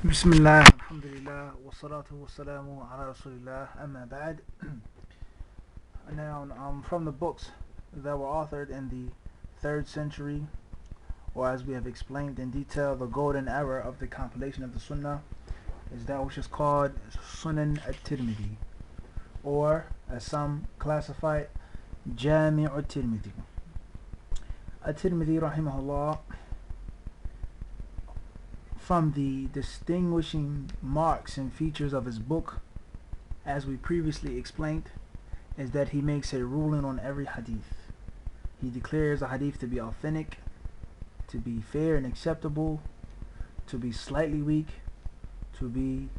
Bismillah, alhamdulillah, wassalatu wassalamu ala rasulillah, amma ba'd. Now, from the books that were authored in the 3rd century, or as we have explained in detail, the golden era of the compilation of the Sunnah is that which is called Sunan at-Tirmidhi, or as some classify it, Jami' at-Tirmidhi. At-Tirmidhi, rahimahullah, from the distinguishing marks and features of his book, as we previously explained, is that he makes a ruling on every hadith. He declares a hadith to be authentic, to be fair and acceptable, to be slightly weak, to be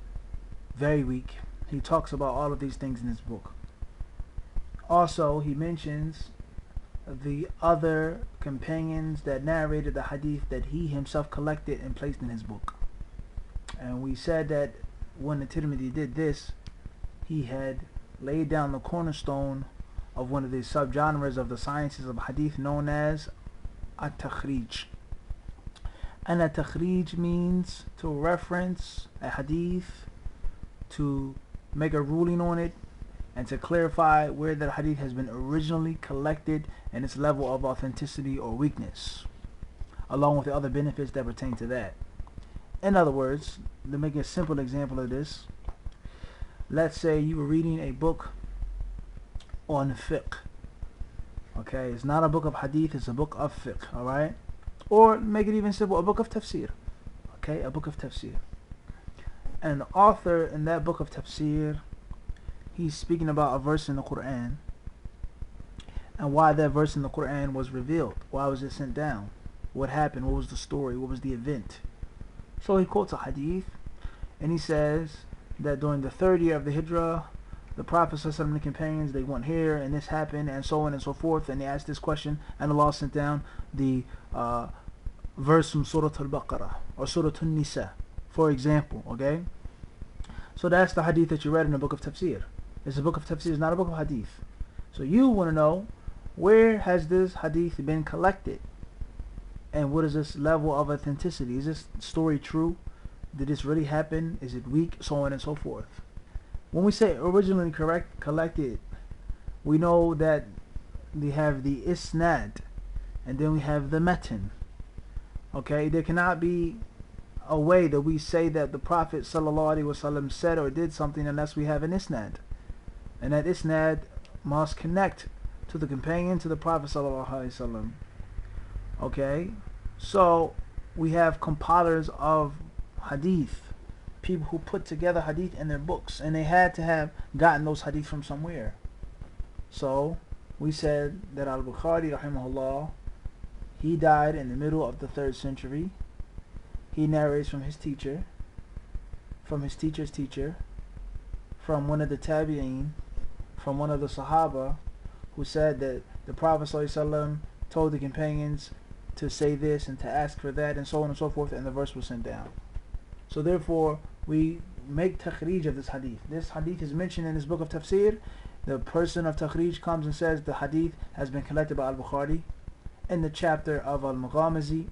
very weak. He talks about all of these things in his book. Also, he mentions the other companions that narrated the hadith that he himself collected and placed in his book. And we said that when the Tirmidhi did this, he had laid down the cornerstone of one of the subgenres of the sciences of hadith known as at-takhrij. And at-takhrij means to reference a hadith, to make a ruling on it, and to clarify where that hadith has been originally collected and its level of authenticity or weakness, along with the other benefits that pertain to that. In other words, to make a simple example of this, let's say you were reading a book on fiqh. Okay, it's not a book of hadith, it's a book of fiqh, alright? Or make it even simple, a book of tafsir. Okay, a book of tafsir. And the author in that book of tafsir, he's speaking about a verse in the Quran and why that verse in the Quran was revealed. Why was it sent down? What happened? What was the story? What was the event? So he quotes a hadith and he says that during the 3rd year of the Hijrah, the Prophet and the companions, they went here and this happened and so on and so forth, and they asked this question and Allah sent down the verse from Surah Al-Baqarah or Surah An-Nisa, for example. Okay, so that's the hadith that you read in the book of tafsir. It's a book of tafsir, it's not a book of hadith. So you want to know, where has this hadith been collected? And what is this level of authenticity? Is this story true? Did this really happen? Is it weak? So on and so forth. When we say originally collected, we know that we have the isnad, and then we have the matan. Okay, there cannot be a way that we say that the Prophet ﷺ said or did something unless we have an isnad. And that isnad must connect to the companion, to the Prophet ﷺ. Okay, so we have compilers of hadith, people who put together hadith in their books, and they had to have gotten those hadith from somewhere. So we said that Al-Bukhari rahimahullah, he died in the middle of the 3rd century. He narrates from his teacher, from his teacher's teacher, from one of the tabi'een, from one of the Sahaba, who said that the Prophet ﷺ told the companions to say this and to ask for that and so on and so forth, and the verse was sent down. So therefore, we make takhrij of this hadith. This hadith is mentioned in this book of tafsir. The person of takhrij comes and says the hadith has been collected by Al-Bukhari in the chapter of Al-Maghazi,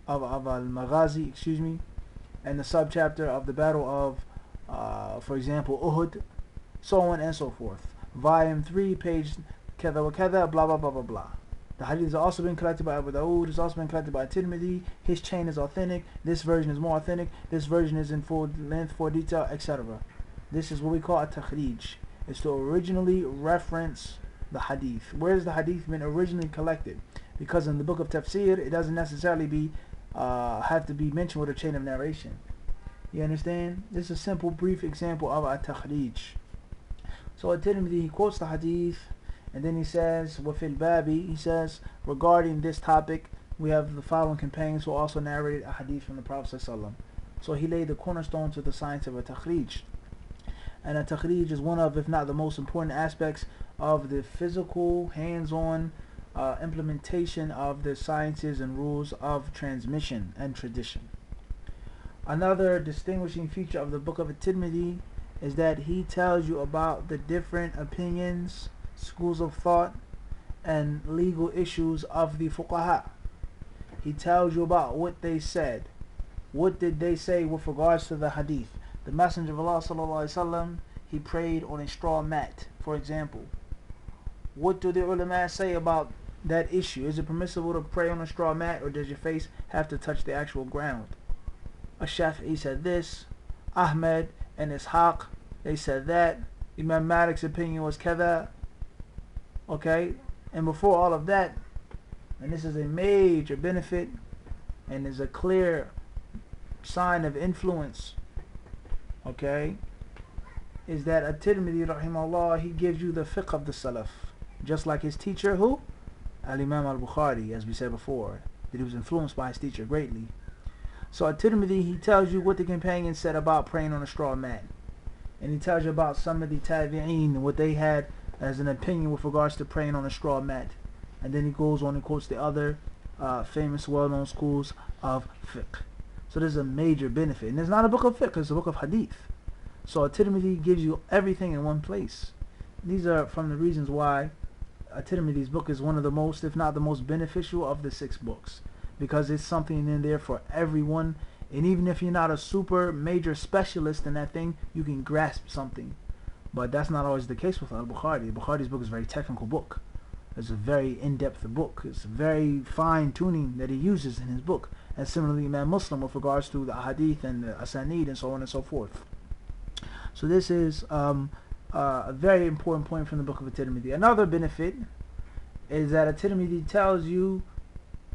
and the subchapter of the battle of, for example, Uhud, so on and so forth. Volume 3, page kada wa kada, blah blah blah blah blah. The hadith has also been collected by Abu Dawood, it's also been collected by Tirmidhi, his chain is authentic, this version is more authentic, this version is in full length, full detail, etc. This is what we call a takhrij. It's to originally reference the hadith. Where has the hadith been originally collected? Because in the book of tafsir, it doesn't necessarily have to be mentioned with a chain of narration. You understand? This is a simple, brief example of a takhrij. So at Tirmidhi, he quotes the hadith, and then he says, وَفِي الْبَابِ, he says, regarding this topic, we have the following companions who also narrated a hadith from the Prophet ﷺ. So he laid the cornerstone to the science of a takhrij. And a takhrij is one of, if not the most important aspects of the physical, hands-on implementation of the sciences and rules of transmission and tradition. Another distinguishing feature of the book of At-Tirmidhi is that he tells you about the different opinions, schools of thought, and legal issues of the fuqaha. He tells you about what they said. what did they say with regards to the hadith? The Messenger of Allah sallallahu alaihi wasallam, he prayed on a straw mat, for example. What do the ulama say about that issue? Is it permissible to pray on a straw mat, or does your face have to touch the actual ground? Ash-Shafi'i said this. Ahmed and Ishaq, they said that. Imam Malik's opinion was kada. Okay? And before all of that, and this is a major benefit and is a clear sign of influence, okay, is that At-Tirmidhi rahimahullah, he gives you the fiqh of the Salaf, just like his teacher, who? Al-Imam al-Bukhari, as we said before, that he was influenced by his teacher greatly. So At-Tirmidhi, he tells you what the companions said about praying on a straw mat, and he tells you about some of the tabi'een, what they had as an opinion with regards to praying on a straw mat. And then he goes on and quotes the other famous well-known schools of fiqh. So there's a major benefit. And it's not a book of fiqh, it's a book of hadith. So At-Tirmidhi gives you everything in one place. These are from the reasons why At-Tirmidhi's book is one of the most, if not the most beneficial of the 6 books. Because it's something in there for everyone. And even if you're not a super major specialist in that thing, you can grasp something. But that's not always the case with Al-Bukhari. Bukhari's book is a very technical book. It's a very in-depth book. It's very fine-tuning that he uses in his book. And similarly, Imam Muslim with regards to the hadith and the asanid and so on and so forth. So this is a very important point from the book of At-Tirmidhi. Another benefit is that At-Tirmidhi tells you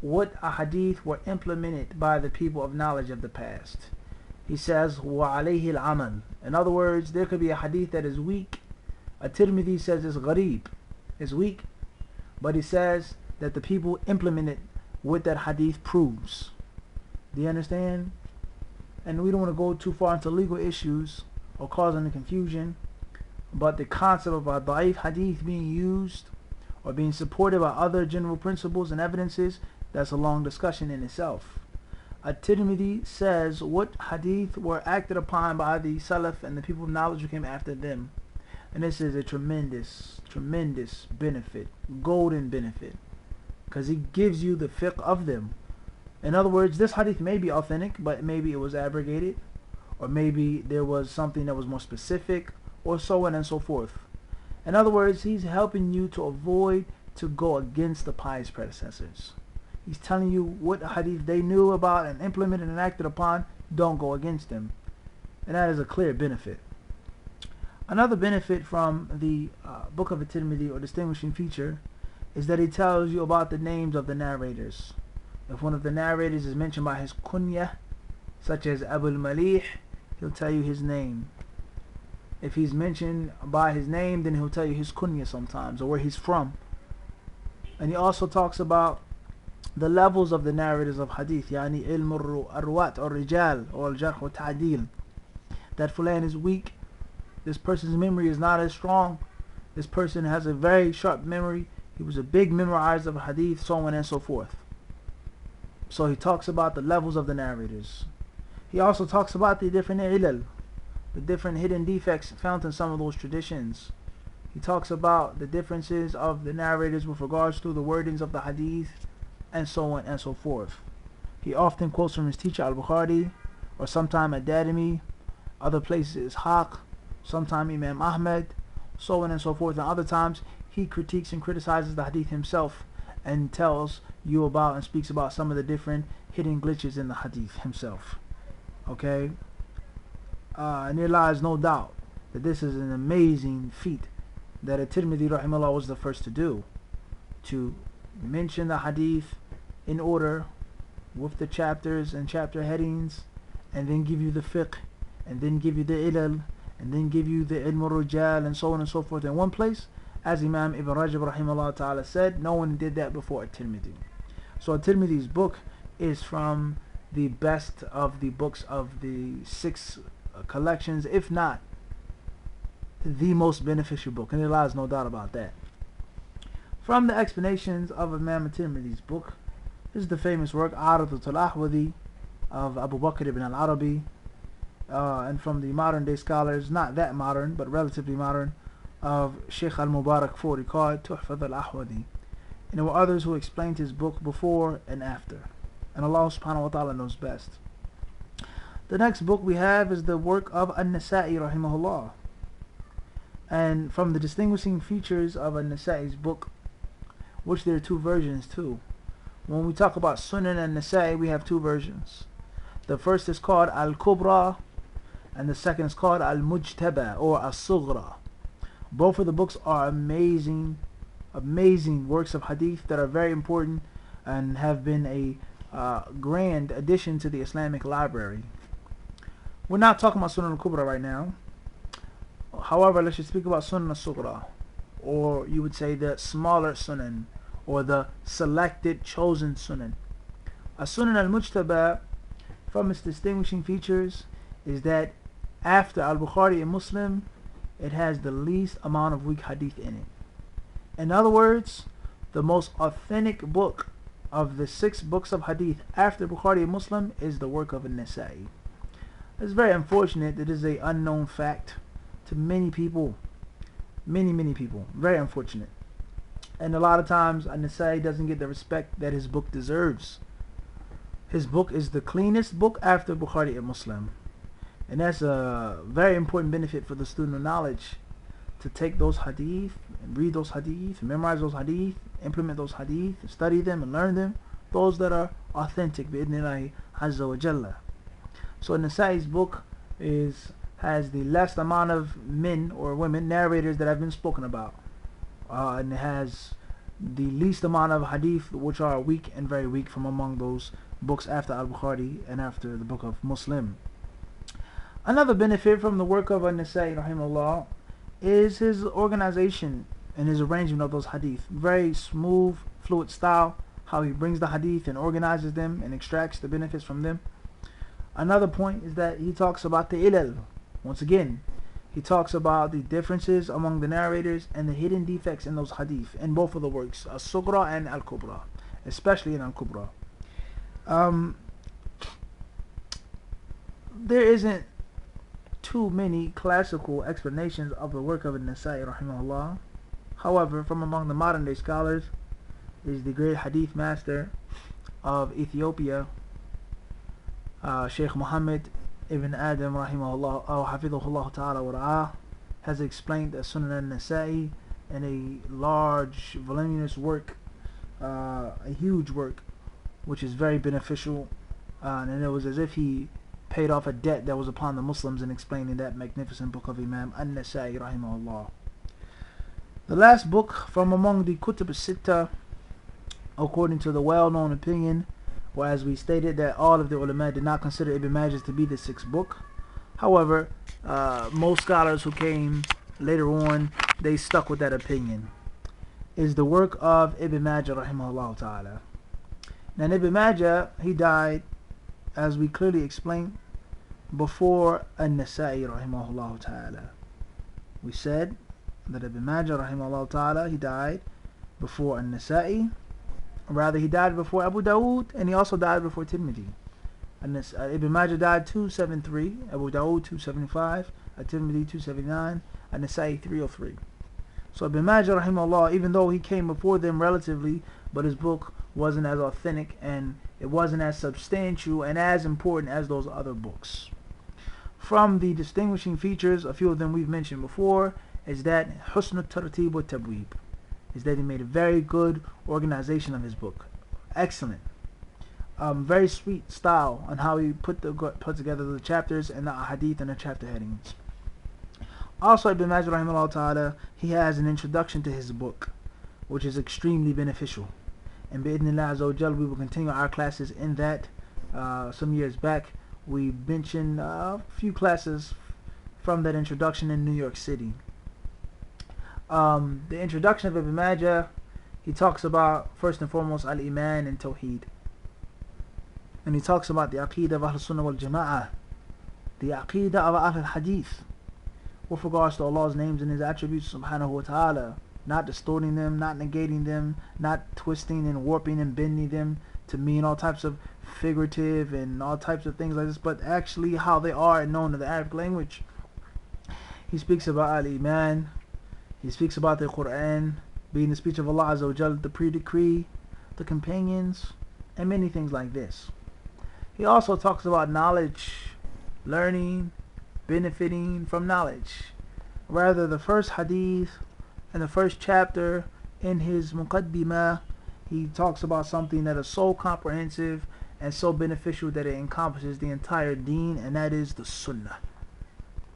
what hadith were implemented by the people of knowledge of the past. He says, وَعَلَيْهِ الْعَمَلِ. In other words, there could be a hadith that is weak. At-Tirmidhi says it's gharib, it's weak. But he says that the people implemented what that hadith proves. Do you understand? And we don't want to go too far into legal issues or cause any confusion. But the concept of a da'if hadith being used or being supported by other general principles and evidences, that's a long discussion in itself. At-Tirmidhi says what hadith were acted upon by the Salaf and the people of knowledge who came after them. And this is a tremendous, tremendous benefit, golden benefit, because he gives you the fiqh of them. In other words, this hadith may be authentic, but maybe it was abrogated, or maybe there was something that was more specific, or so on and so forth. In other words, he's helping you to avoid to go against the pious predecessors. He's telling you what hadith they knew about and implemented and acted upon. Don't go against them. And that is a clear benefit. Another benefit from the book of At-Tirmidhi, or distinguishing feature, is that he tells you about the names of the narrators. If one of the narrators is mentioned by his kunya, such as Abu al-Malih, he'll tell you his name. If he's mentioned by his name, then he'll tell you his kunya sometimes, or where he's from. And he also talks about the levels of the narrators of hadith, yani ilm arwat or rijal or al-jarh wa ta'dil. That fulan is weak, this person's memory is not as strong, this person has a very sharp memory, he was a big memorizer of hadith, so on and so forth. So he talks about the levels of the narrators. He also talks about the different ilal, the different hidden defects found in some of those traditions. He talks about the differences of the narrators with regards to the wordings of the hadith, and so on and so forth. He often quotes from his teacher Al-Bukhari, or sometime Ad-Darimi, other places Ishaq, sometime Imam Ahmed, so on and so forth. And other times he critiques and criticizes the hadith himself and tells you about and speaks about some of the different hidden glitches in the hadith himself. Okay? And there lies no doubt that this is an amazing feat that At-Tirmidhi rahimahullah was the first to do, to mention the hadith in order with the chapters and chapter headings, and then give you the fiqh, and then give you the ilal, and then give you the ilm al-rijal, and so on and so forth in one place. As Imam Ibn Rajab rahimahullah ta'ala said, no one did that before At-Tirmidhi. So At-Tirmidhi's book is from the best of the books of the 6 collections, if not the most beneficial book, and there lies no doubt about that. From the explanations of Imam At-Tirmidhi's book, this is the famous work Hadith al-Ahwadi of Abu Bakr ibn al-Arabi, and from the modern day scholars, not that modern but relatively modern, of Sheikh al-Mubarak Furi, called Tuhfat al-Ahwadi. And there were others who explained his book before and after, and Allah subhanahu wa ta'ala knows best. The next book we have is the work of An-Nasa'i rahimahullah. And from the distinguishing features of An-Nasa'i's book, which there are two versions too. When we talk about Sunnah and Nasa'i, we have two versions. The first is called Al-Kubra, and the second is called Al-Mujtaba or As-Sughra. Both of the books are amazing works of hadith that are very important and have been a grand addition to the Islamic library. We're not talking about Sunnah al-Kubra right now. However, let's just speak about Sunnah al-Sughra, or you would say the smaller Sunan, or the selected, chosen Sunan. A Sunan al-Mujtaba, from its distinguishing features, is that after Al-Bukhari and Muslim, it has the least amount of weak hadith in it. In other words, the most authentic book of the 6 books of hadith after Bukhari and Muslim is the work of An-Nasa'i. It's very unfortunate that it is an unknown fact to many people. Many people. Very unfortunate. And a lot of times An-Nasa'i doesn't get the respect that his book deserves. His book is the cleanest book after Bukhari and Muslim. And that's a very important benefit for the student of knowledge, to take those hadith and read those hadith, memorize those hadith, implement those hadith, study them and learn them, those that are authentic bi'idhnillahi azza wa jalla. So An-Nasa'i's book has the less amount of men or women, narrators that have been spoken about. And it has the least amount of hadith which are weak and very weak from among those books after Al-Bukhari and after the book of Muslim. Another benefit from the work of An-Nasa'i rahimahullah is his organization and his arrangement of those hadith. Very smooth, fluid style, how he brings the hadith and organizes them and extracts the benefits from them. Another point is that he talks about the ilal. Once again, he talks about the differences among the narrators and the hidden defects in those hadith in both of the works, As-Sughra and Al-Kubra, especially in Al-Kubra. There isn't too many classical explanations of the work of An-Nasa'i rahimahullah. However, from among the modern day scholars is the great hadith master of Ethiopia, Sheikh Muhammad ibn Adam rahimahullah or hafidhahullah ta'ala wa ra'ah, has explained the Sunan al-Nasa'i in a large voluminous work, a huge work, which is very beneficial, and it was as if he paid off a debt that was upon the Muslims in explaining that magnificent book of Imam An-Nasa'i rahimahullah. The last book from among the Kutub al-Sitta, according to the well-known opinion, or as we stated, that all of the ulama did not consider Ibn Majah to be the 6th book. However, most scholars who came later on, they stuck with that opinion, is the work of Ibn Majah rahimahullah ta'ala. Now Ibn Majah, he died, as we clearly explained, before An-Nasa'i rahimahullah ta'ala. We said that Ibn Majah rahimahullah ta'ala, he died before An-Nasa'i. Rather, he died before Abu Dawood, and he also died before Tirmidhi. Ibn Majah died 273, Abu Dawood 275, At-Tirmidhi 279, An-Nasa'i 303. So Ibn Majah rahimahullah, even though he came before them relatively, but his book wasn't as authentic and it wasn't as substantial and as important as those other books. From the distinguishing features, a few of them we've mentioned before, is that Husn al-Tartib wa Tabweeb, is that he made a very good organization of his book. Excellent. Very sweet style on how he put together the chapters and the hadith and the chapter headings. Also, Ibn Majah rahimahullah ta'ala, he has an introduction to his book, which is extremely beneficial. And bi'idhnillah azza wa jal, we will continue our classes in that. Some years back, we mentioned a few classes from that introduction in New York City. The introduction of Ibn Majah, he talks about, first and foremost, al-Iman and Tawheed. And he talks about the Aqeedah of Ahl Sunnah wal Jama'ah, the Aqeedah of Ahl Hadith, with regards to Allah's names and His attributes subhanahu wa ta'ala, not distorting them, not negating them, not twisting and warping and bending them to mean all types of figurative and all types of things like this, but actually how they are and known in the Arabic language. He speaks about al-Iman, he speaks about the Quran being the speech of Allah Azza wa Jal, the pre-decree, the companions, and many things like this. He also talks about knowledge learning, benefiting from knowledge. Rather, the first hadith and the first chapter in his muqaddimah, he talks about something that is so comprehensive and so beneficial that it encompasses the entire deen, and that is the Sunnah.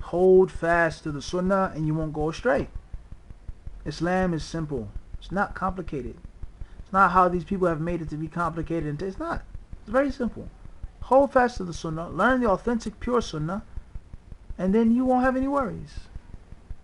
Hold fast to the Sunnah and you won't go astray. Islam is simple. It's not complicated. It's not how these people have made it to be complicated. It's not. It's very simple. Hold fast to the Sunnah. Learn the authentic, pure Sunnah, and then you won't have any worries.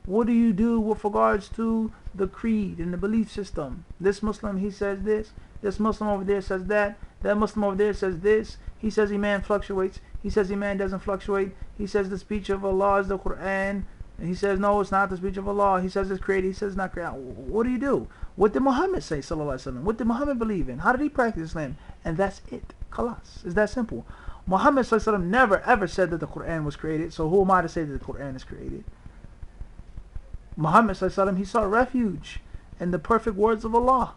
What do you do with regards to the creed and the belief system? This Muslim, he says this. This Muslim over there says that. That Muslim over there says this. He says Iman fluctuates. He says Iman doesn't fluctuate. He says the speech of Allah is the Quran. And he says, no, it's not the speech of Allah. He says it's created. He says it's not created. What do you do? What did Muhammad say, sallallahu alaihi wasallam? What did Muhammad believe in? How did he practice Islam? And that's it. Khalas. It's that simple. Muhammad sallallahu alaihi wasallam never ever said that the Quran was created. So who am I to say that the Quran is created? Muhammad sallallahu alaihi wasallam, he sought refuge in the perfect words of Allah.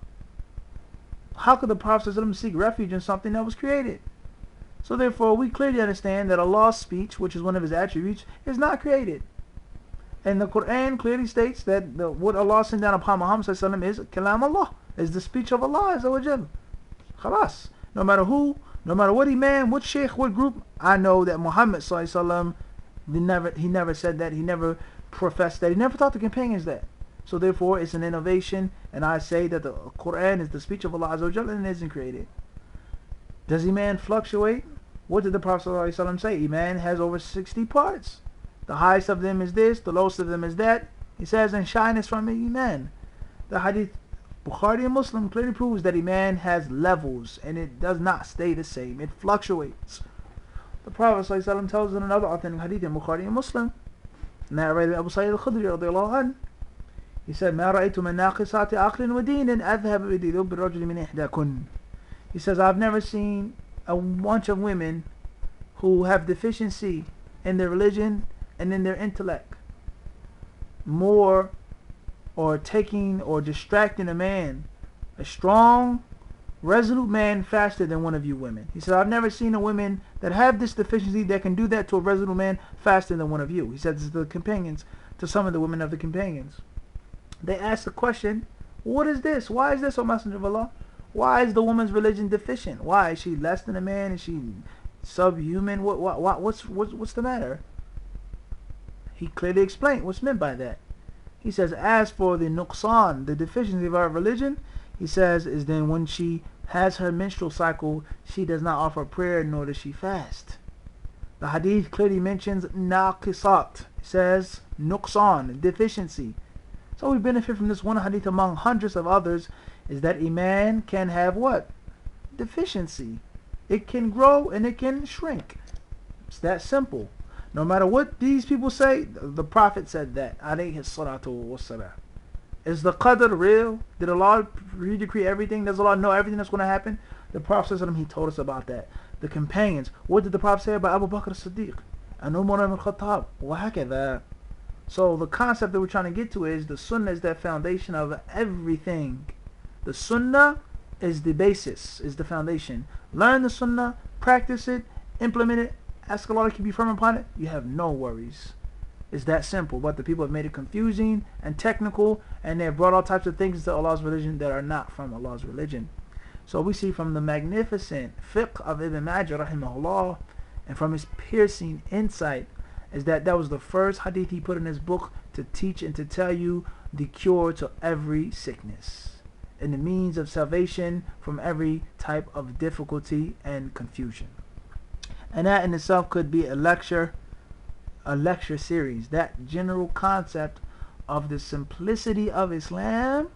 How could the Prophet sallallahu alaihi wasallam seek refuge in something that was created? So therefore, we clearly understand that Allah's speech, which is one of his attributes, is not created. And the Quran clearly states that what Allah sent down upon Muhammad sallallahu alaihi wasallam is kalam Allah, is the speech of Allah azza wa jalla. Khalas. No matter who, no matter what imam, what sheikh, what group, I know that Muhammad sallallahu alaihi wasallam, he never said that, he never professed that, he never taught the companions that. So therefore, it's an innovation, and I say that the Quran is the speech of Allah azza wa jalla and it isn't created. Does Iman fluctuate? What did the Prophet sallallahu alaihi wasallam say? Iman has over 60 parts. The highest of them is this, the lowest of them is that. He says, and shyness from Iman. The Hadith, Bukhari and Muslim clearly proves that Iman has levels and it does not stay the same. It fluctuates. The Prophet ﷺ tells in another authentic Hadith in Bukhari and Muslim, narrated by Abu Sa'id al-Khudri radiallahu anhu, he said, ما رأيت من ناقصات عقل ودين أذهب بدين بالرجل من إحداكن. He says, I've never seen a bunch of women who have deficiency in their religion and in their intellect more, or taking or distracting a man, a strong, resolute man, faster than one of you women. He said, I've never seen a woman that have this deficiency that can do that to a resolute man faster than one of you. He said this to the companions, to some of the women of the companions. They asked the question, what is this? Why is this, O Messenger of Allah? Why is the woman's religion deficient? Why is she less than a man? Is she subhuman? What's the matter? He clearly explained what's meant by that. He says, as for the nuqsan, the deficiency of our religion, he says, is then when she has her menstrual cycle, she does not offer prayer nor does she fast. The hadith clearly mentions naqisat. It says nuqsan, deficiency. So we benefit from this one hadith among hundreds of others, is that Iman can have what? Deficiency. It can grow and it can shrink. It's that simple. No matter what these people say, the Prophet said that. Alayhi salatu wassalam. Is the qadr real? Did Allah redecree everything? Does Allah know everything that's going to happen? The Prophet ﷺ, he told us about that. The companions. What did the Prophet say about Abu Bakr as-Siddiq? And Umar ibn al-Khattab? وهكذا. So the concept that we're trying to get to is the Sunnah is that foundation of everything. The Sunnah is the basis, is the foundation. Learn the Sunnah, practice it, implement it, ask Allah to keep you firm upon it, you have no worries. It's that simple. But the people have made it confusing and technical, and they have brought all types of things to Allah's religion that are not from Allah's religion. So we see from the magnificent fiqh of Ibn Majah rahimahullah, and from his piercing insight, is that was the first hadith he put in his book to teach and to tell you the cure to every sickness and the means of salvation from every type of difficulty and confusion. And that in itself could be a lecture series. That general concept of the simplicity of Islam,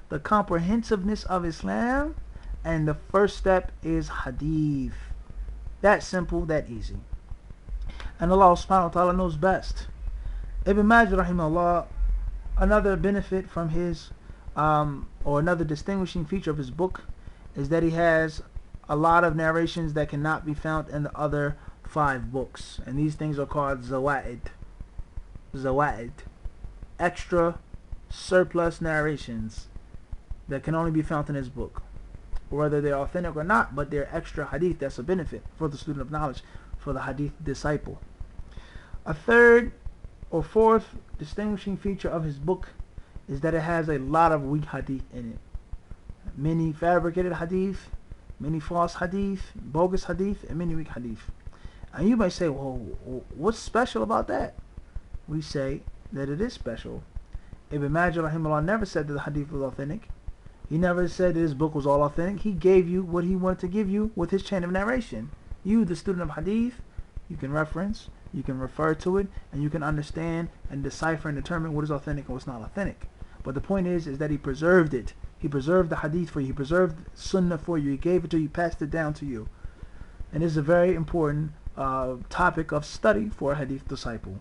the comprehensiveness of Islam, and the first step is hadith. That simple, that easy. And Allah subhanahu wa ta'ala knows best. Ibn Majah rahimahullah, another benefit from his or another distinguishing feature of his book is that he has a lot of narrations that cannot be found in the other 5 books, and these things are called zawaid. Extra surplus narrations that can only be found in his book, whether they're authentic or not, but they're extra hadith. That's a benefit for the student of knowledge, for the hadith disciple. A third or fourth distinguishing feature of his book is that it has a lot of weak hadith in it. Many fabricated hadith, many false hadith, bogus hadith, and many weak hadith. And you might say, well, what's special about that? We say that it is special. Ibn Majah rahimahullah never said that the hadith was authentic. He never said that his book was all authentic. He gave you what he wanted to give you with his chain of narration. You, the student of hadith, you can reference, you can refer to it, and you can understand and decipher and determine what is authentic and what's not authentic. But the point is that he preserved it. He preserved the hadith for you. He preserved sunnah for you. He gave it to you, passed it down to you. And this is a very important topic of study for a hadith disciple.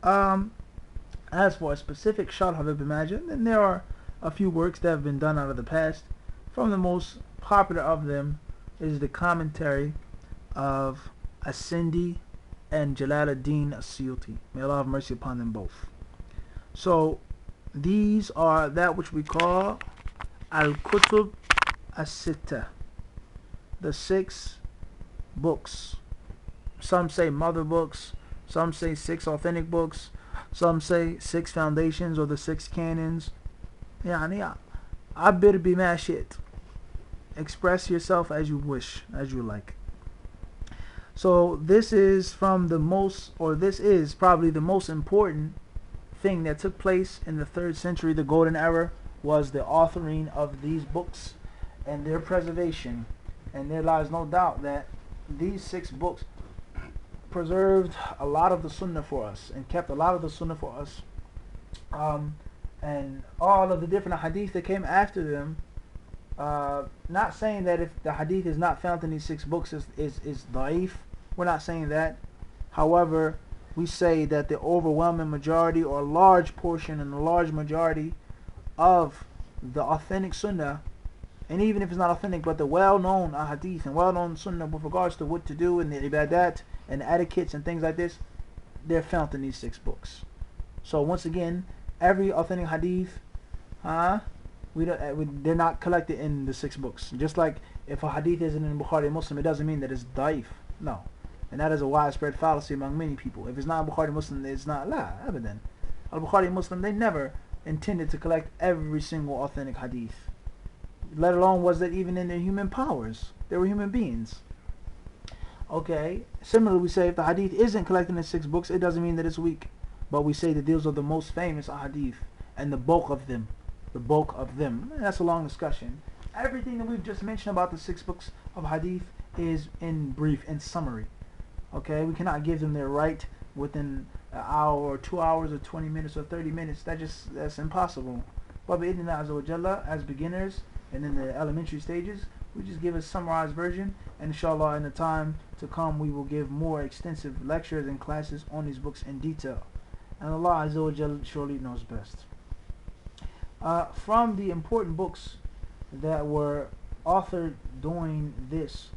As for a specific sharh of Ibn Majah, then there are a few works that have been done out of the past. From the most popular of them is the commentary of As-Sindi and Jalaluddin As-Suyuti. May Allah have mercy upon them both. So these are that which we call Al-Kutub As-Sitta, the 6 books. Some say mother books, some say 6 authentic books, some say 6 foundations or the 6 canons. Yani, Abir bima shit. Express yourself as you wish, as you like. So this is from the most, or this is probably the most important thing that took place in the 3rd century, the golden era, was the authoring of these books and their preservation. And there lies no doubt that these 6 books preserved a lot of the sunnah for us and kept a lot of the sunnah for us. And all of the different hadith that came after them, not saying that if the hadith is not found in these 6 books is da'if. We're not saying that. However, we say that the overwhelming majority or a large portion and a large majority of the authentic sunnah, and even if it's not authentic, but the well-known hadith and well-known sunnah with regards to what to do in the ibadat and etiquettes and things like this, they're found in these 6 books. So once again, every authentic hadith, they're not collected in the 6 books. Just like if a hadith isn't in Bukhari Muslim, it doesn't mean that it's da'if. No. And that is a widespread fallacy among many people. If it's not Bukhari Muslim, it's not la, abadan. Al-Bukhari Muslim, they never intended to collect every single authentic hadith. Let alone was that even in their human powers. They were human beings. Okay. Similarly, we say if the hadith isn't collected in 6 books, it doesn't mean that it's weak. But we say that these are the most famous hadith and the bulk of them. The bulk of them. And that's a long discussion. Everything that we've just mentioned about the 6 books of hadith is in brief, in summary. Okay, we cannot give them their right within an hour or 2 hours or 20 minutes or 30 minutes. That's impossible. But bi'idhnillah azza wa jalla, as beginners and in the elementary stages, we just give a summarized version, and inshallah in the time to come we will give more extensive lectures and classes on these books in detail. And Allah azza wa jalla surely knows best. From the important books that were authored during this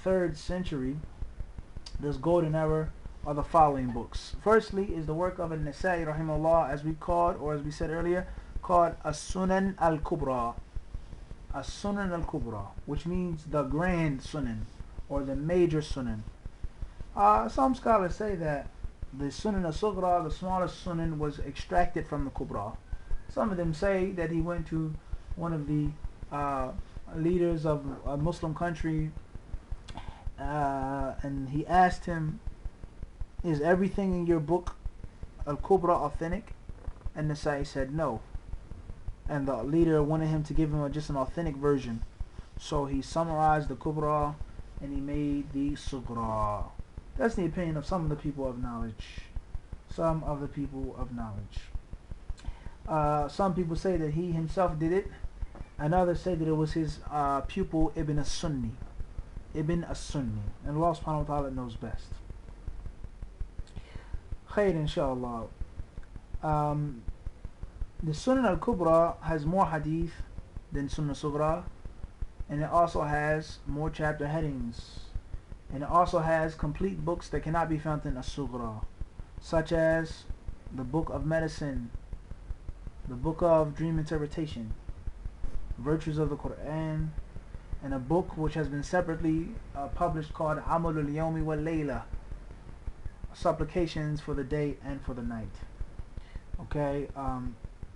3rd century, this golden era, are the following books. Firstly is the work of An-Nasa'i rahimahullah, as we called, or as we said earlier, called As-Sunan Al-Kubra. As-Sunan Al-Kubra, which means the grand sunan, or the major sunan. Some scholars say that the Sunan Al-Sughra, the smallest sunan, was extracted from the Kubra. Some of them say that he went to one of the leaders of a Muslim country and he asked him, is everything in your book Al-Kubra authentic? And Nasa'i said no. And the leader wanted him to give him just an authentic version. So he summarized the Kubra and he made the Sughra. That's the opinion of some of the people of knowledge. Some of the people of knowledge. Some people say that he himself did it, and others say that it was his pupil Ibn as-Sunni. Ibn as-Sunni. And Allah subhanahu wa ta'ala knows best. Khair inshallah. The Sunan al-Kubra has more hadith than Sunnah Sughra, and it also has more chapter headings, and it also has complete books that cannot be found in as-Sughra, such as the book of medicine, the book of dream interpretation, virtues of the Quran, and a book which has been separately published called Amalul Yawmi wal Layla, supplications for the day and for the night. Okay,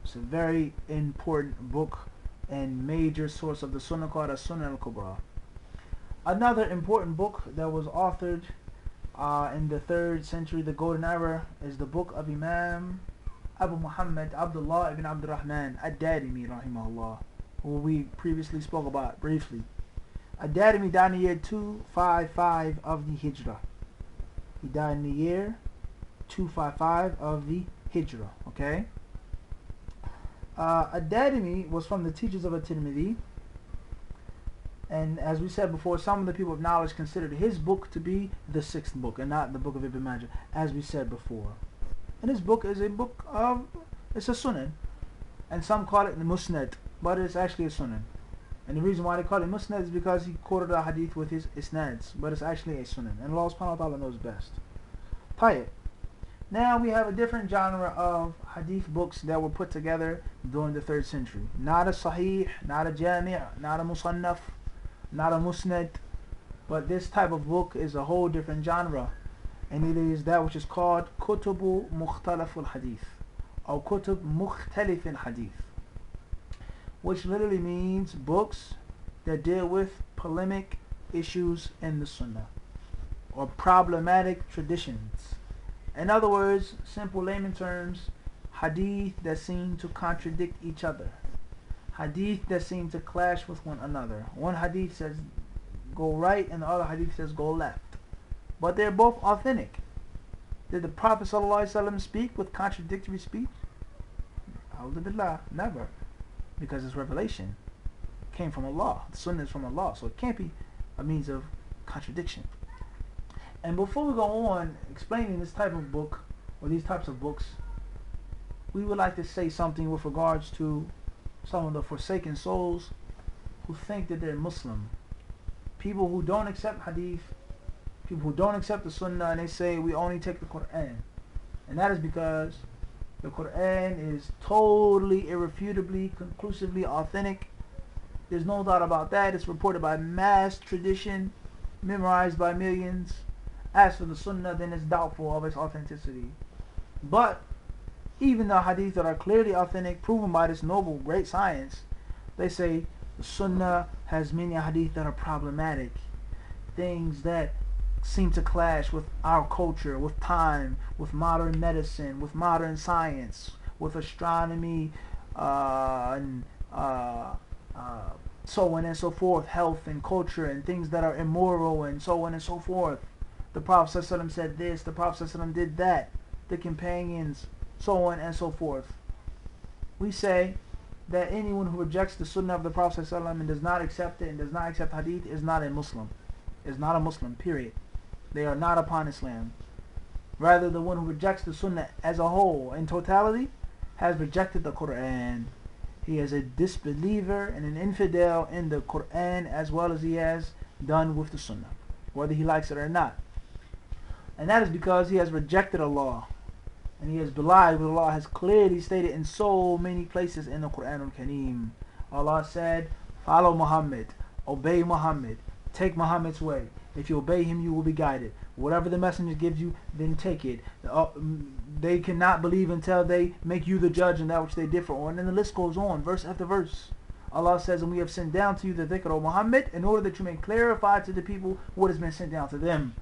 it's a very important book and major source of the Sunnah called as Sunnah al-Kubra. Another important book that was authored in the 3rd century, the Golden Era, is the book of Imam Abu Muhammad Abdullah ibn Abdurrahman Ad-Darimi rahimahullah, who we previously spoke about briefly. Ad-Darimi died in the year 255 of the Hijrah. He died in the year 255 of the Hijrah. Okay. Ad-Darimi was from the teachers of At-Tirmidhi, and as we said before, some of the people of knowledge considered his book to be the 6th book and not the book of Ibn Majah, as we said before. And his book is a book of, it's a Sunnah, and some call it the Musnad, but it's actually a Sunnah. And the reason why they call it Musnad is because he quoted a hadith with his isnads, but it's actually a Sunnah, and Allah subhanahu wa ta'ala knows best. Tayyib. Now we have a different genre of hadith books that were put together during the 3rd century. Not a Sahih, not a Jami', not a Musannaf, not a Musnad, but this type of book is a whole different genre, and it is that which is called Kutubu Mukhtalaf al-Hadith, or Kutub Mukhtalif al-Hadith, which literally means books that deal with polemic issues in the Sunnah, or problematic traditions. In other words, simple layman terms, hadith that seem to contradict each other. Hadith that seem to clash with one another. One hadith says go right and the other hadith says go left. But they're both authentic. Did the Prophet ﷺ speak with contradictory speech? Alhamdulillah, never. Because it's revelation. It came from Allah. The Sunnah is from Allah. So it can't be a means of contradiction. And before we go on explaining this type of book, or these types of books, we would like to say something with regards to some of the forsaken souls who think that they're Muslim. People who don't accept hadith, people who don't accept the Sunnah, and they say we only take the Quran. And that is because the Quran is totally, irrefutably, conclusively authentic. There's no doubt about that. It's reported by mass tradition, memorized by millions. As for the Sunnah, then it's doubtful of its authenticity. But even the hadith that are clearly authentic, proven by this noble, great science, they say the Sunnah has many hadith that are problematic. Things that seem to clash with our culture, with time, with modern medicine, with modern science, with astronomy, and so on and so forth, health and culture, and things that are immoral, and so on and so forth. The Prophet ﷺ said this, the Prophet ﷺ did that, the companions, so on and so forth. We say that anyone who rejects the Sunnah of the Prophet ﷺ and does not accept it and does not accept hadith is not a Muslim. Is not a Muslim, period. They are not upon Islam. Rather, the one who rejects the Sunnah as a whole, in totality, has rejected the Quran. He is a disbeliever and an infidel in the Quran, as well as he has done with the Sunnah, whether he likes it or not. And that is because he has rejected Allah, and he has belied what Allah has clearly stated in so many places in the Quran al-Kareem. Allah said, follow Muhammad, obey Muhammad, take Muhammad's way. If you obey him, you will be guided. Whatever the messenger gives you, then take it. They cannot believe until they make you the judge in that which they differ on. And then the list goes on, verse after verse. Allah says, and we have sent down to you the dhikr, O Muhammad, in order that you may clarify to the people what has been sent down to them.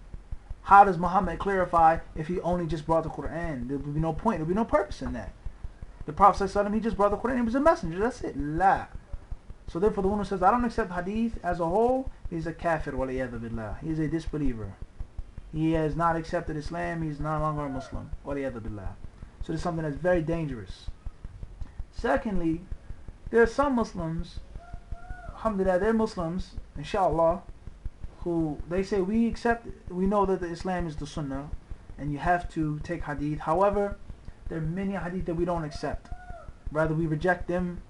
How does Muhammad clarify if he only just brought the Quran? There would be no point, there would be no purpose in that. The Prophet ﷺ, he just brought the Quran, he was a messenger, that's it. La. So therefore the one who says, I don't accept hadith as a whole, he's a kafir, waliyadhu billah. He is a disbeliever. He has not accepted Islam, he's no longer a Muslim, waliyadhu billah. So this is something that's very dangerous. Secondly, there are some Muslims, alhamdulillah, they're Muslims, inshallah, who they say we know that the Islam is the Sunnah and you have to take hadith. However, there are many hadith that we don't accept. Rather, we reject them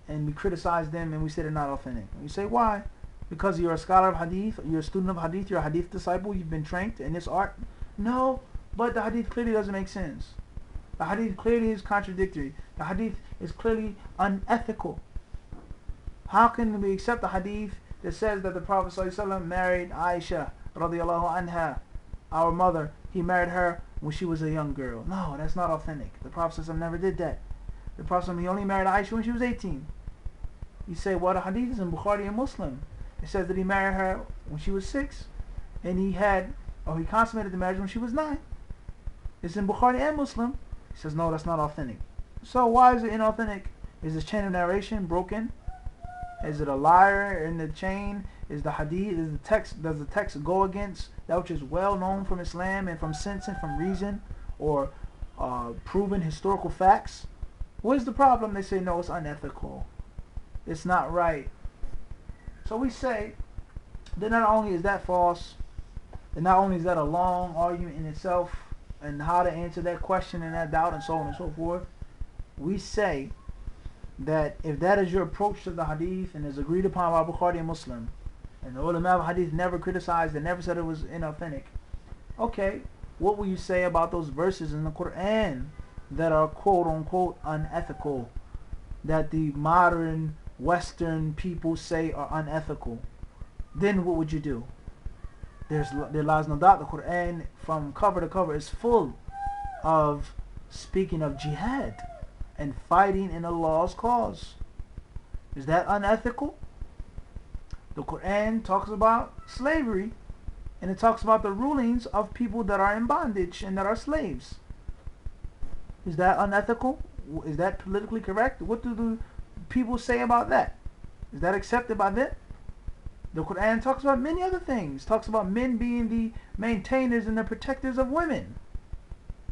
and we criticize them and we say they're not authentic. And you say, why? Because you're a scholar of hadith, you're a student of hadith, you're a hadith disciple, you've been trained in this art. No, but the hadith clearly doesn't make sense. The hadith clearly is contradictory. The hadith is clearly unethical. How can we accept the hadith that says that the Prophet ﷺ married Aisha radiallahu anha, our mother, he married her when she was a young girl. No, that's not authentic. The Prophet never did that. The Prophet, he only married Aisha when she was 18. You say, well, the hadith is in Bukhari and Muslim. It says that he married her when she was 6, and he consummated the marriage when she was 9. It's in Bukhari and Muslim. He says, no, that's not authentic. So why is it inauthentic? Is this chain of narration broken? Is it a liar in the chain? Is the hadith, does the text go against that which is well known from Islam and from sense and from reason, or proven historical facts? What is the problem? They say, no, it's unethical. It's not right. So we say that not only is that false, and not only is that a long argument in itself, and how to answer that question and that doubt and so on and so forth, we say that if that is your approach to the hadith and is agreed upon by Bukhari and Muslim, and the ulama of hadith never criticized and never said it was inauthentic, okay, what will you say about those verses in the Quran that are quote unquote unethical, that the modern Western people say are unethical? Then what would you do? There lies no doubt the Quran from cover to cover is full of speaking of jihad and fighting in Allah's cause. Is that unethical? The Quran talks about slavery, and it talks about the rulings of people that are in bondage and that are slaves. Is that unethical? Is that politically correct? What do the people say about that? Is that accepted by them? The Quran talks about many other things. It talks about men being the maintainers and the protectors of women.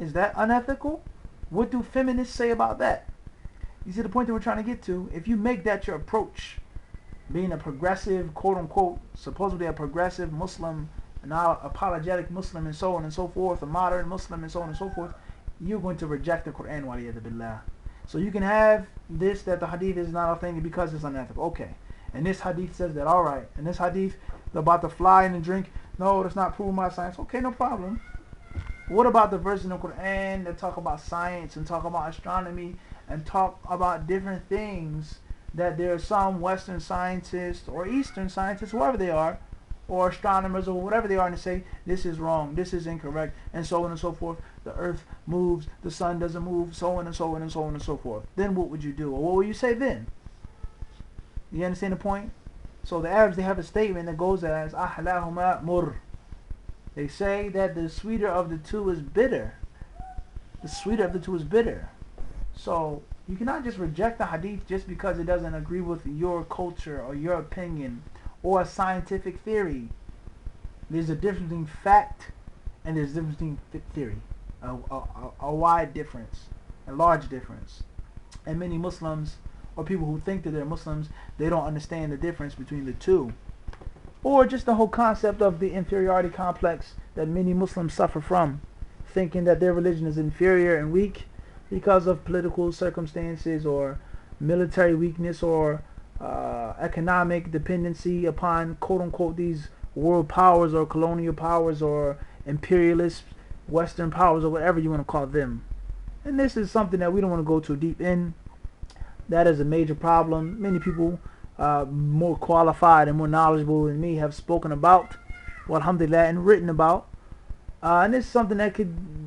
Is that unethical? What do feminists say about that? You see the point that we're trying to get to? If you make that your approach, being a progressive, quote-unquote, supposedly a progressive Muslim, an apologetic Muslim and so on and so forth, a modern Muslim and so on and so forth, you're going to reject the Quran, waliyadu billah. So you can have this, that the hadith is not authentic because it's unethical. Okay. And this hadith says that, alright. And this hadith about the fly and the drink, no, that's not proven by science. Okay, no problem. What about the verses in the Quran that talk about science and talk about astronomy and talk about different things, that there are some Western scientists or Eastern scientists, whoever they are, or astronomers or whatever they are, and they say this is wrong, this is incorrect, and so on and so forth. The earth moves, the sun doesn't move, so on and so on and so on and so forth. Then what would you do? Or what would you say then? You understand the point? So the Arabs, they have a statement that goes as ahlahuma mur. They say that the sweeter of the two is bitter. The sweeter of the two is bitter. So you cannot just reject the hadith just because it doesn't agree with your culture or your opinion or a scientific theory. There's a difference between fact and there's a difference between theory. A wide difference, a large difference. And many Muslims, or people who think that they're Muslims, they don't understand the difference between the two. Or just the whole concept of the inferiority complex that many Muslims suffer from, thinking that their religion is inferior and weak because of political circumstances or military weakness or economic dependency upon quote-unquote these world powers or colonial powers or imperialist Western powers or whatever you want to call them. And this is something that we don't want to go too deep in. That is a major problem. Many people more qualified and more knowledgeable than me have spoken about, well, alhamdulillah, and written about. And it's something that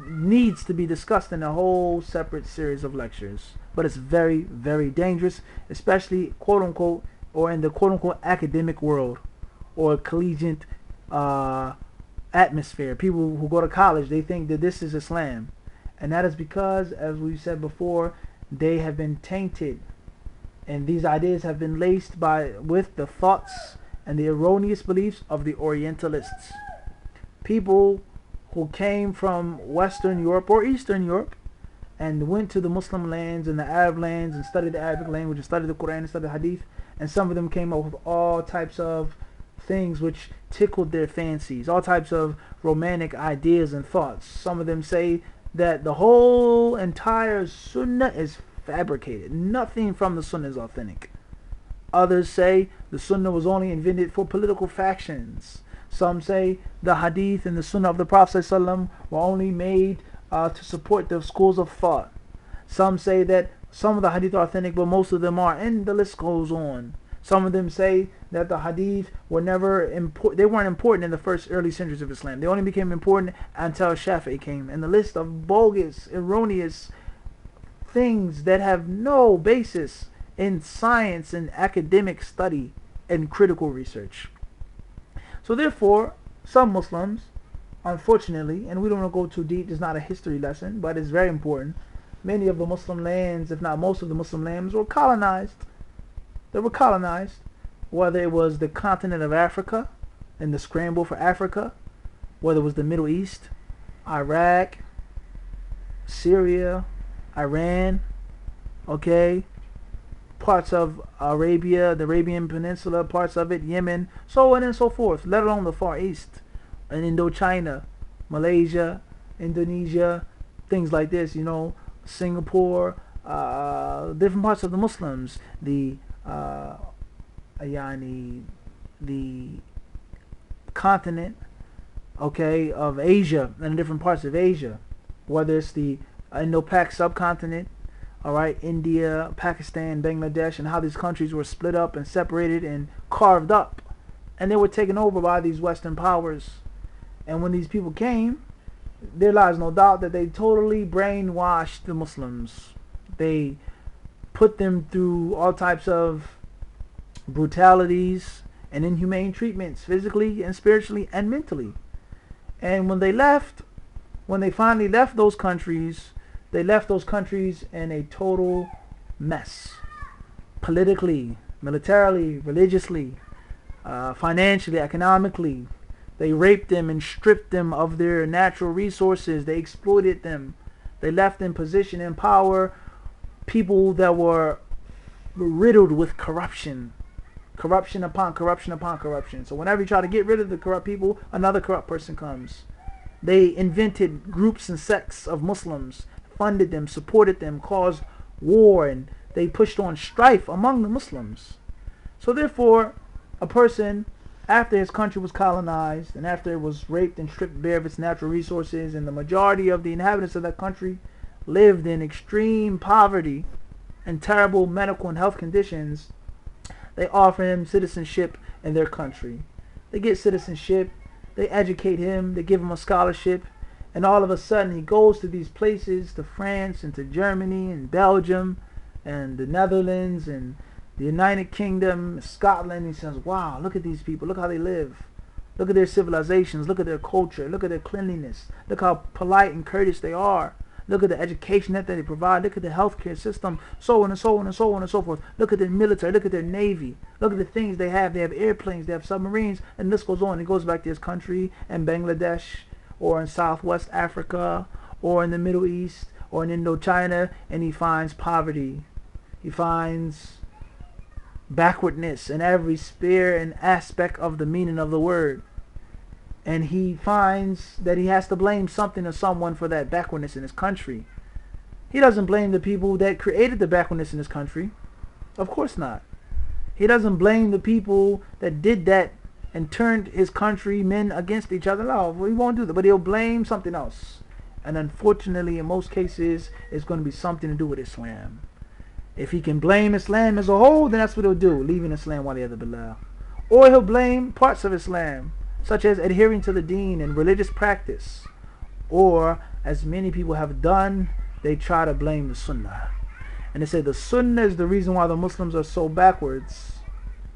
needs to be discussed in a whole separate series of lectures. But it's very, very dangerous, especially quote unquote, or in the quote unquote academic world or collegiate atmosphere. People who go to college, they think that this is Islam. And that is because, as we said before, they have been tainted. And these ideas have been laced with the thoughts and the erroneous beliefs of the Orientalists. People who came from Western Europe or Eastern Europe and went to the Muslim lands and the Arab lands and studied the Arabic language and studied the Quran and studied the Hadith. And some of them came up with all types of things which tickled their fancies, all types of romantic ideas and thoughts. Some of them say that the whole entire Sunnah is fabricated. Nothing from the Sunnah is authentic. Others say the Sunnah was only invented for political factions. Some say the Hadith and the Sunnah of the Prophet ﷺ were only made to support the schools of thought. Some say that some of the Hadith are authentic, but most of them are, and the list goes on. Some of them say that the hadith were never important. They weren't important in the first early centuries of Islam. They only became important until Shafi'i came. And the list of bogus, erroneous things that have no basis in science and academic study and critical research. So therefore, some Muslims, unfortunately, and we don't want to go too deep, it's not a history lesson, but it's very important. Many of the Muslim lands, if not most of the Muslim lands, were colonized. They were colonized, whether it was the continent of Africa and the scramble for Africa, whether it was the Middle East, Iraq, Syria, Iran, okay, parts of Arabia, the Arabian Peninsula, parts of it, Yemen, so on and so forth, let alone the Far East, and Indochina, Malaysia, Indonesia, things like this, you know, Singapore, different parts of the Muslims, the continent, okay, of Asia and different parts of Asia, whether it's the Indo-Pak subcontinent, all right, India, Pakistan, Bangladesh, and how these countries were split up and separated and carved up, and they were taken over by these Western powers. And when these people came, there lies no doubt that they totally brainwashed the Muslims. They put them through all types of brutalities and inhumane treatments, physically and spiritually and mentally. And when they left, when they finally left those countries, they left those countries in a total mess. Politically, militarily, religiously, financially, economically. They raped them and stripped them of their natural resources. They exploited them. They left in position and power people that were riddled with corruption. Corruption upon corruption upon corruption. So whenever you try to get rid of the corrupt people, another corrupt person comes. They invented groups and sects of Muslims, funded them, supported them, caused war, and they pushed on strife among the Muslims. So therefore, a person, after his country was colonized and after it was raped and stripped bare of its natural resources, and the majority of the inhabitants of that country lived in extreme poverty and terrible medical and health conditions, they offer him citizenship in their country. They get citizenship, they educate him, they give him a scholarship, and all of a sudden he goes to these places, to France and to Germany and Belgium and the Netherlands and the United Kingdom, Scotland. He says, wow, look at these people, look how they live. Look at their civilizations, look at their culture, look at their cleanliness, look how polite and courteous they are. Look at the education that they provide. Look at the healthcare system, so on and so on and so on and so forth. Look at their military. Look at their navy. Look at the things they have. They have airplanes. They have submarines. And this goes on. He goes back to his country in Bangladesh or in Southwest Africa or in the Middle East or in Indochina, and he finds poverty. He finds backwardness in every sphere and aspect of the meaning of the word. And he finds that he has to blame something or someone for that backwardness in his country. He doesn't blame the people that created the backwardness in his country. Of course not. He doesn't blame the people that did that and turned his countrymen against each other. No, he won't do that. But he'll blame something else. And unfortunately, in most cases, it's going to be something to do with Islam. If he can blame Islam as a whole, then that's what he'll do, leaving Islam waliyadu billah. Or he'll blame parts of Islam, such as adhering to the deen and religious practice. Or, as many people have done, they try to blame the Sunnah. And they say the Sunnah is the reason why the Muslims are so backwards.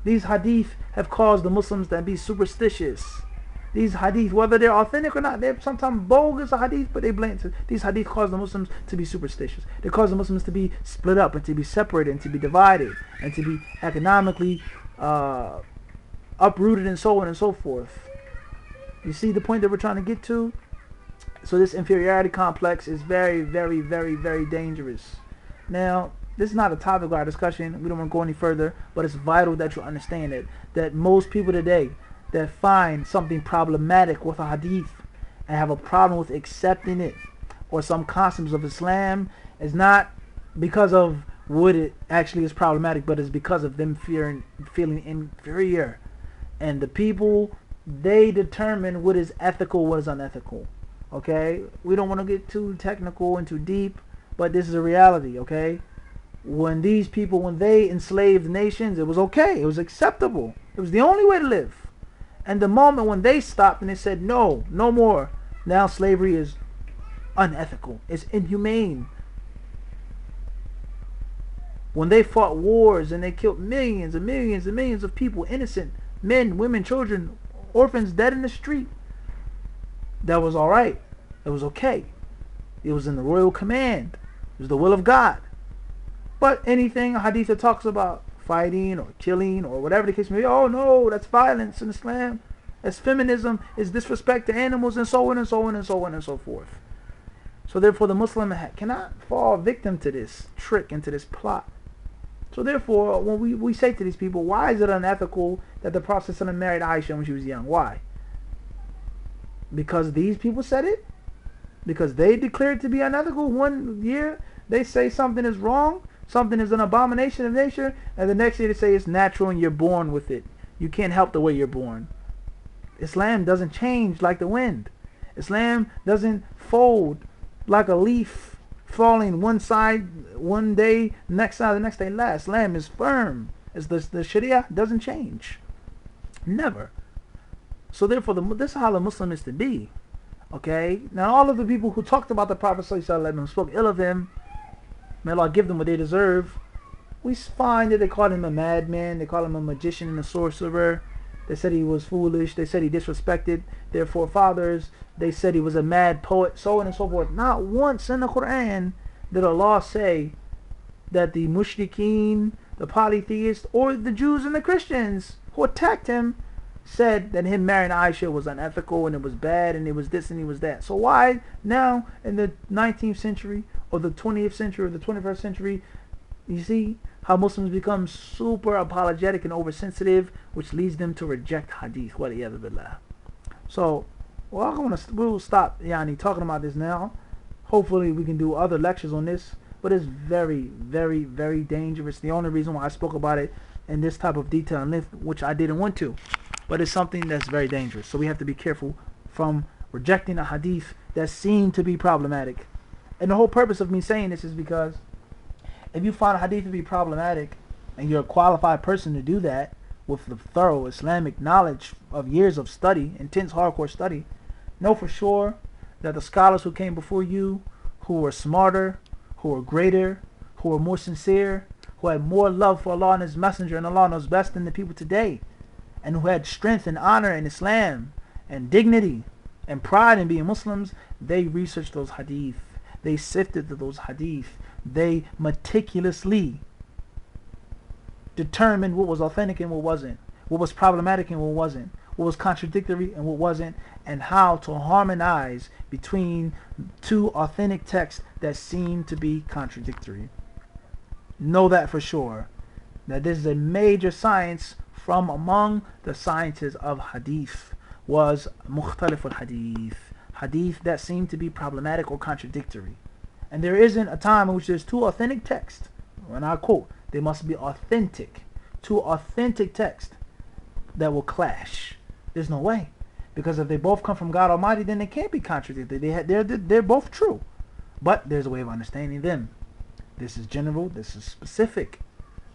These hadith have caused the Muslims to be superstitious. These hadith, whether they're authentic or not, they're sometimes bogus hadith, but they blame. These hadith cause the Muslims to be superstitious. They cause the Muslims to be split up and to be separated and to be divided and to be economically uprooted and so on and so forth. You see the point that we're trying to get to? So this inferiority complex is very, very, very, very dangerous. Now, this is not a topic of our discussion. We don't want to go any further, but it's vital that you understand it. That most people today that find something problematic with a hadith and have a problem with accepting it or some concepts of Islam is not because of what it actually is problematic, but it's because of them feeling inferior. And the people, they determine what is ethical, what is unethical. Okay? We don't want to get too technical and too deep, but this is a reality, okay? when these people, when they enslaved nations, it was okay. It was acceptable. It was the only way to live. And the moment when they stopped and they said, no, no more, now slavery is unethical. It's inhumane. When they fought wars and they killed millions and millions and millions of people, innocent men, women, children, orphans dead in the street, that was all right. It was okay. It was in the royal command. It was the will of God. But anything a hadith that talks about fighting or killing or whatever the case may be, oh no, that's violence in Islam. That's feminism. It's disrespect to animals, and so on and so on and so on and so forth. So therefore the Muslim cannot fall victim to this trick and to this plot. So therefore when we say to these people, why is it unethical that the Prophet ﷺ married Aisha when she was young? Why? Because these people said it? Because they declared it to be unethical? One year they say something is wrong, something is an abomination of nature, and the next year they say it's natural and you're born with it. You can't help the way you're born. Islam doesn't change like the wind. Islam doesn't fold like a leaf falling one side one day, next side the next day last. Islam is firm. As the Sharia doesn't change. Never. So therefore this is how the Muslim is to be. Okay? Now all of the people who talked about the Prophet ﷺ, who spoke ill of him, may Allah give them what they deserve, we find that they called him a madman, they called him a magician and a sorcerer, they said he was foolish, they said he disrespected their forefathers, they said he was a mad poet, so on and so forth. Not once in the Quran did Allah say that the mushrikeen, the polytheists, or the Jews and the Christians who attacked him said that him marrying Aisha was unethical and it was bad and it was this and he was that. So why now in the 19th century or the 20th century or the 21st century, you see how Muslims become super apologetic and oversensitive, which leads them to reject hadith. Waliyadhu billah. So we'll stop talking about this now. Hopefully we can do other lectures on this, but it's very, very, very dangerous. The only reason why I spoke about it in this type of detail and length, which I didn't want to, but it's something that's very dangerous. So we have to be careful from rejecting a hadith that seemed to be problematic. And the whole purpose of me saying this is because if you find a hadith to be problematic and you're a qualified person to do that with the thorough Islamic knowledge of years of study, intense hardcore study, know for sure that the scholars who came before you, who were smarter, who were greater, who were more sincere, who had more love for Allah and His Messenger, and Allah knows best than the people today, and who had strength and honor in Islam and dignity and pride in being Muslims, they researched those hadith. They sifted through those hadith. They meticulously determined what was authentic and what wasn't, what was problematic and what wasn't, what was contradictory and what wasn't, and how to harmonize between two authentic texts that seem to be contradictory. Know that for sure, that this is a major science from among the sciences of hadith, was mukhtalif al-hadith, hadith that seem to be problematic or contradictory. And there isn't a time in which there's two authentic texts. When I quote, they must be authentic, two authentic texts that will clash. There's no way, because if they both come from God Almighty, then they can't be contradicted. They're both true, but there's a way of understanding them. This is general, this is specific,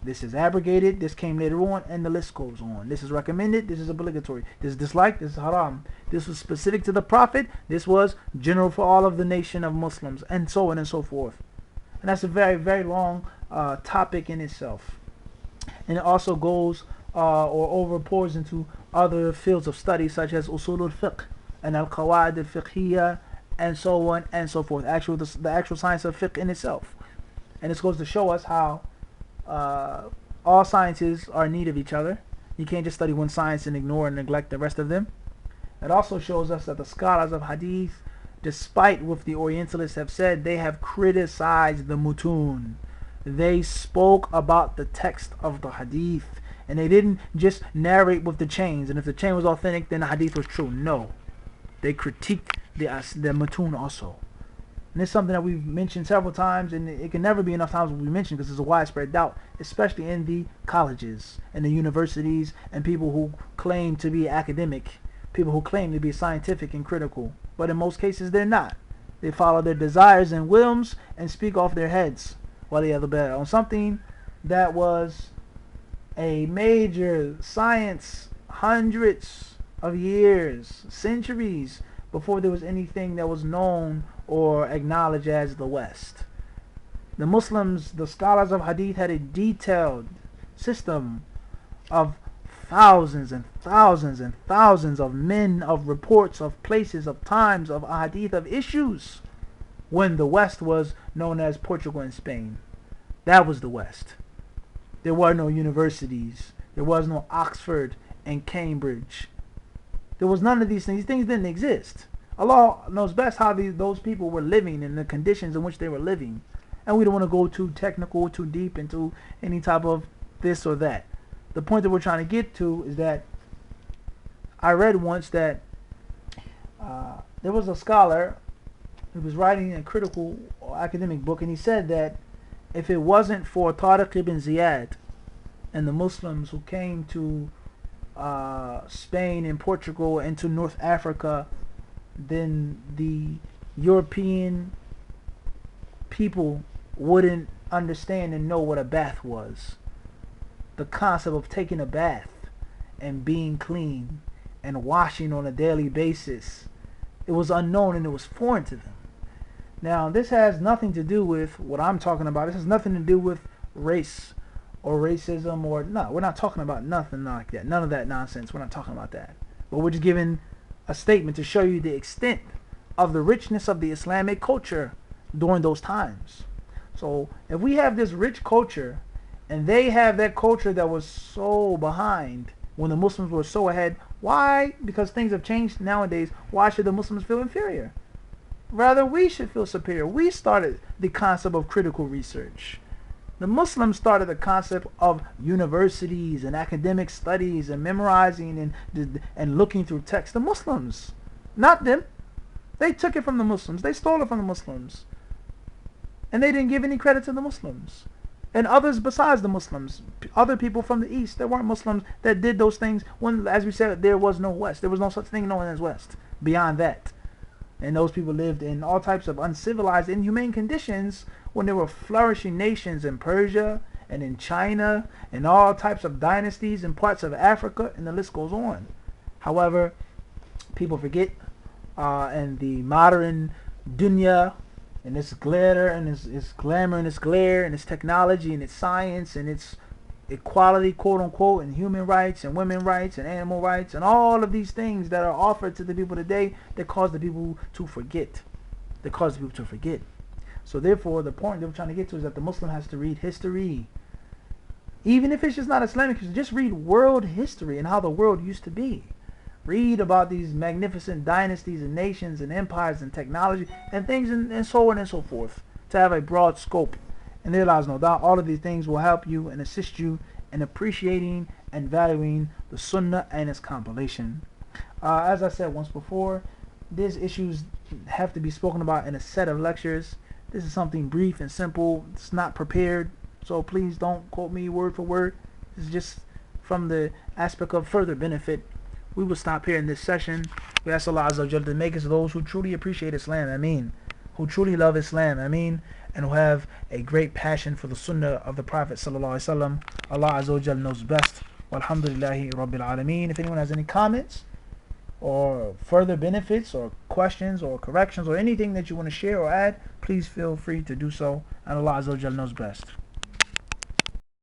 this is abrogated, this came later on, and the list goes on. This is recommended, this is obligatory, this is disliked, this is haram, this was specific to the Prophet, this was general for all of the nation of Muslims, and so on and so forth. And that's a very, very long topic in itself. And it also goes or overpours into other fields of study such as usul al-fiqh and al-qawaid al-fiqhiyya and so on and so forth. The actual science of fiqh in itself. And this goes to show us how all sciences are in need of each other. You can't just study one science and ignore and neglect the rest of them. It also shows us that the scholars of hadith, despite what the Orientalists have said, they have criticized the mutun. They spoke about the text of the hadith, and they didn't just narrate with the chains, and if the chain was authentic, then the hadith was true. No, they critiqued the mutun also. And it's something that we've mentioned several times, and it can never be enough times we mention, because there's a widespread doubt, especially in the colleges and the universities, and people who claim to be academic, people who claim to be scientific and critical, but in most cases they're not. They follow their desires and whims and speak off their heads. on something that was a major science hundreds of years, centuries before there was anything that was known or acknowledged as the West. The Muslims, the scholars of Hadith, had a detailed system of thousands and thousands and thousands of men, of reports, of places, of times, of Hadith, of issues, when the West was known as Portugal and Spain. That was the West. There were no universities. There was no Oxford and Cambridge. There was none of these things. These things didn't exist. Allah knows best how those people were living and the conditions in which they were living. And we don't want to go too technical, too deep into any type of this or that. The point that we're trying to get to is that I read once that there was a scholar who was writing a critical academic book, and he said that if it wasn't for Tariq ibn Ziyad and the Muslims who came to Spain and Portugal and to North Africa, then the European people wouldn't understand and know what a bath was. The concept of taking a bath and being clean and washing on a daily basis, it was unknown and it was foreign to them. Now, this has nothing to do with what I'm talking about. This has nothing to do with race or racism or... No, we're not talking about nothing like that. None of that nonsense. We're not talking about that. But we're just giving a statement to show you the extent of the richness of the Islamic culture during those times. So, if we have this rich culture, and they have that culture that was so behind when the Muslims were so ahead, why? Because things have changed nowadays. Why should the Muslims feel inferior? Rather, we should feel superior. We started the concept of critical research. The Muslims started the concept of universities and academic studies and memorizing and looking through text. The Muslims, not them. They took it from the Muslims. They stole it from the Muslims. And they didn't give any credit to the Muslims. And others besides the Muslims, other people from the East, there weren't Muslims that did those things when, as we said, there was no West. There was no such thing known as West beyond that. And those people lived in all types of uncivilized, inhumane conditions when there were flourishing nations in Persia and in China and all types of dynasties in parts of Africa, and the list goes on. However, people forget, and the modern dunya and its glitter and its glamour and its glare and its technology and its science and its equality, quote unquote, and human rights and women rights and animal rights and all of these things that are offered to the people today, that cause the people to forget. So therefore, the point that we're trying to get to is that the Muslim has to read history. Even if it's just not Islamic history, just read world history and how the world used to be. Read about these magnificent dynasties and nations and empires and technology and things and so on and so forth, to have a broad scope. And there lies no doubt all of these things will help you and assist you in appreciating and valuing the Sunnah and its compilation. As I said once before, these issues have to be spoken about in a set of lectures. This is something brief and simple. It's not prepared, so please don't quote me word for word. This is just from the aspect of further benefit. We will stop here in this session. We ask Allah Azza wa Jalla to make us those who truly appreciate Islam, Ameen, who truly love Islam, Ameen, and who have a great passion for the Sunnah of the Prophet Sallallahu Alaihi Wasallam. Allah Azza wa Jalla knows best. Walhamdulillahi Rabbil Alameen. If anyone has any comments or further benefits or questions or corrections or anything that you want to share or add, please feel free to do so, and Allah Azza wa Jalla knows best.